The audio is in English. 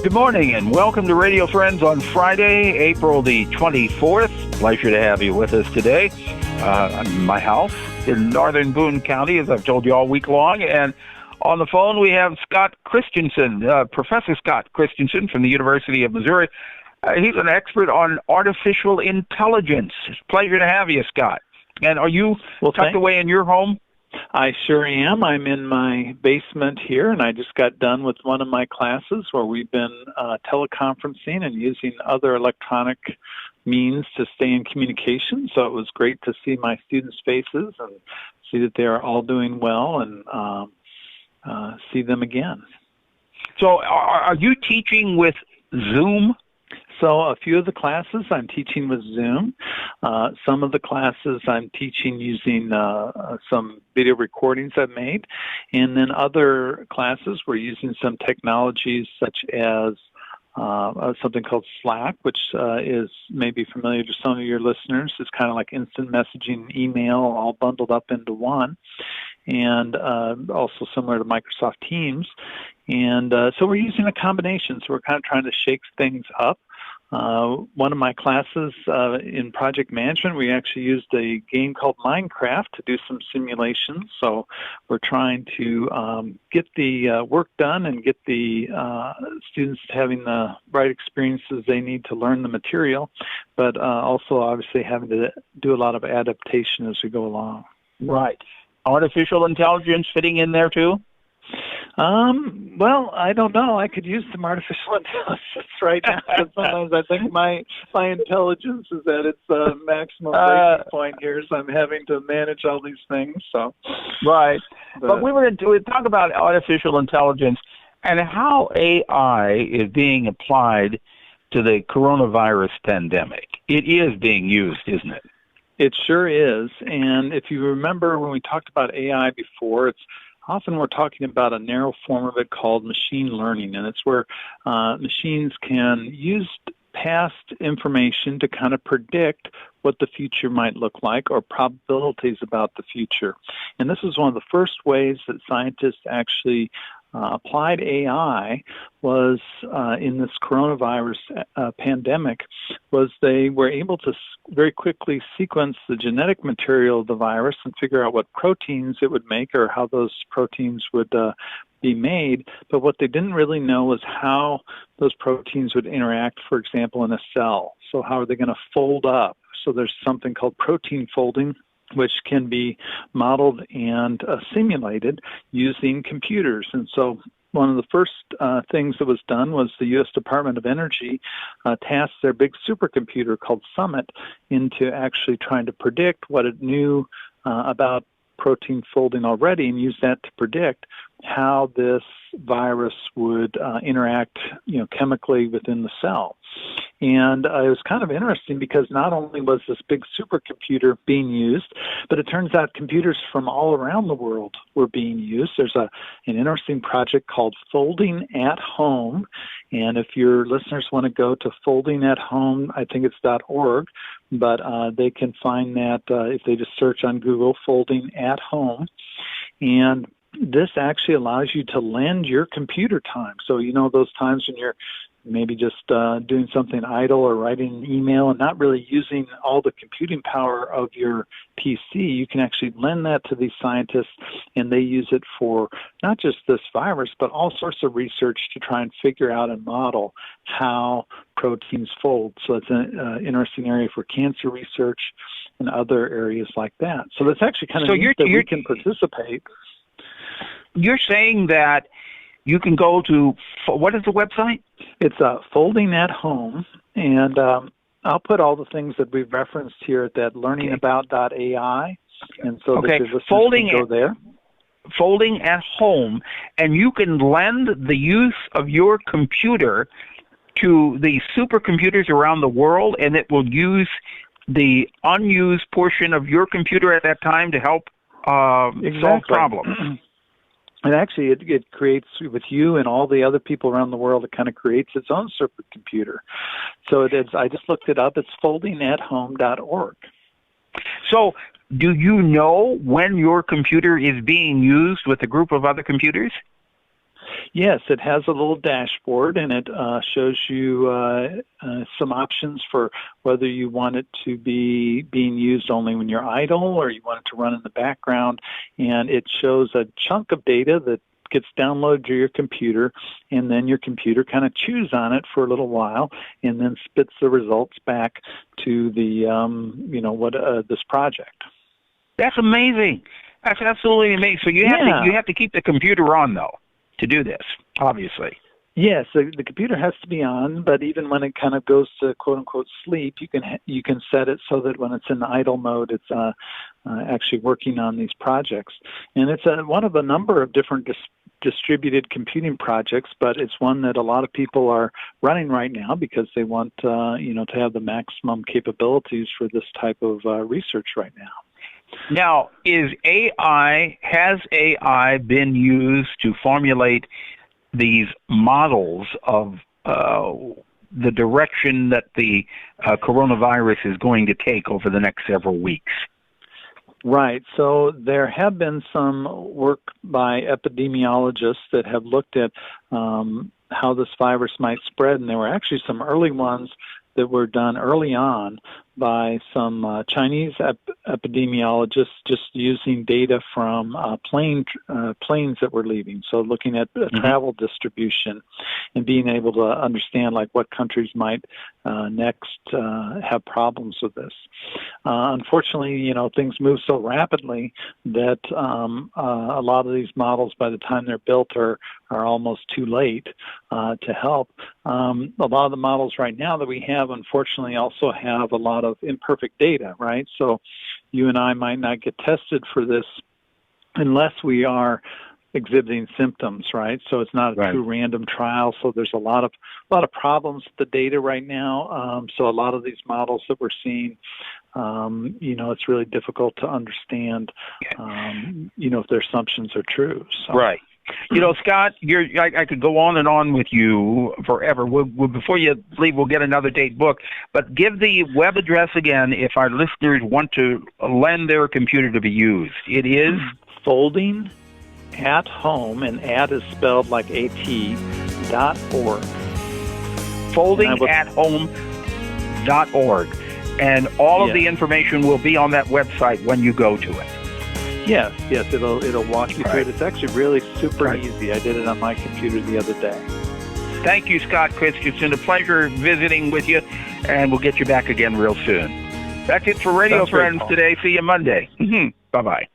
Good morning and welcome to Radio Friends on Friday, April the 24th. Pleasure to have you with us today. I'm in my house in northern Boone County, as I've told you all week long. And on the phone we have SCOTT CHRISTIANSON, Professor SCOTT CHRISTIANSON from the University of Missouri. He's an expert on artificial intelligence. It's a pleasure to have you, Scott. And are you tucked away in your home? I sure am. I'm in my basement here, and I just got done with one of my classes where we've been teleconferencing and using other electronic means to stay in communication. So it was great to see my students' faces and see that they're all doing well and see them again. So are you teaching with Zoom? So a few of the classes I'm teaching with Zoom. Some of the classes I'm teaching using some video recordings I've made. And then other classes we're using some technologies such as something called Slack, which is maybe familiar to some of your listeners. It's kind of like instant messaging, email, all bundled up into one. And also similar to Microsoft Teams. And so we're using a combination. So we're kind of trying to shake things up. One of my classes in project management, we actually used a game called Minecraft to do some simulations. So we're trying to get the work done and get the students having the right experiences they need to learn the material, but also obviously having to do a lot of adaptation as we go along. Right. Artificial intelligence fitting in there too? Well, I don't know. I could use some artificial intelligence right now. Sometimes I think my intelligence is at its maximum breaking point here, so I'm having to manage all these things. So, right. But we were to talk about artificial intelligence and how AI is being applied to the coronavirus pandemic. It is being used, isn't it? It sure is. And if you remember when we talked about AI before, often we're talking about a narrow form of it called machine learning, and it's where machines can use past information to kind of predict what the future might look like or probabilities about the future. And this is one of the first ways that scientists actually applied AI was in this coronavirus pandemic, was they were able to very quickly sequence the genetic material of the virus and figure out what proteins it would make or how those proteins would be made. But what they didn't really know was how those proteins would interact, for example, in a cell. So how are they going to fold up? So there's something called protein folding, which can be modeled and simulated using computers. And so one of the first things that was done was the U.S. Department of Energy tasked their big supercomputer called Summit into actually trying to predict what it knew about protein folding already and use that to predict how this virus would interact, chemically within the cell. And it was kind of interesting because not only was this big supercomputer being used, but it turns out computers from all around the world were being used. There's an interesting project called Folding at Home. And if your listeners want to go to Folding at Home, I think it's .org, but they can find that if they just search on Google, Folding at Home. And this actually allows you to lend your computer time. So, those times when you're maybe just doing something idle or writing an email and not really using all the computing power of your PC, you can actually lend that to these scientists, and they use it for not just this virus, but all sorts of research to try and figure out and model how proteins fold. So it's an interesting area for cancer research and other areas like that. So that's actually kind of neat that we can participate. You're saying that you can go to, what is the website? It's Folding at Home, and I'll put all the things that we've referenced here at that learningabout.ai, and so that your listeners can go there. Folding at Home, and you can lend the use of your computer to the supercomputers around the world, and it will use the unused portion of your computer at that time to help solve problems. And actually, it creates, with you and all the other people around the world, it kind of creates its own supercomputer. So it is. I just looked it up. It's foldingathome.org. So do you know when your computer is being used with a group of other computers? Yes, it has a little dashboard, and it shows you some options for whether you want it to be being used only when you're idle or you want it to run in the background. And it shows a chunk of data that gets downloaded to your computer, and then your computer kind of chews on it for a little while and then spits the results back to the, this project. That's amazing. That's absolutely amazing. So you have to keep the computer on, though, to do this, obviously. Yes, the computer has to be on, but even when it kind of goes to quote unquote sleep, you can set it so that when it's in idle mode, it's actually working on these projects. And it's one of a number of different distributed computing projects, but it's one that a lot of people are running right now because they want to have the maximum capabilities for this type of research right now. Now, has AI been used to formulate these models of the direction that the coronavirus is going to take over the next several weeks? Right. So there have been some work by epidemiologists that have looked at how this virus might spread, and there were actually some early ones that were done early on by some Chinese epidemiologists, just using data from planes that were leaving. So looking at travel distribution and being able to understand like what countries might next have problems with this. Unfortunately, things move so rapidly that a lot of these models, by the time they're built, are almost too late to help. A lot of the models right now that we have, unfortunately, also have a lot of imperfect data, right? So you and I might not get tested for this unless we are exhibiting symptoms, right? So it's not a true random trial. So there's a lot of problems with the data right now. So a lot of these models that we're seeing, it's really difficult to understand, if their assumptions are true. So. Right. Scott, I could go on and on with you forever. Before you leave, we'll get another date book. But give the web address again if our listeners want to lend their computer to be used. It is Folding at Home, and at is spelled like AT, .org. foldingathome.org. And all of the information will be on that website when you go to it. Yes, it'll walk you through it. It's actually really super easy. I did it on my computer the other day. Thank you, Scott Christianson. A pleasure visiting with you, and we'll get you back again real soon. That's it for Radio Friends today. See you Monday. Bye-bye.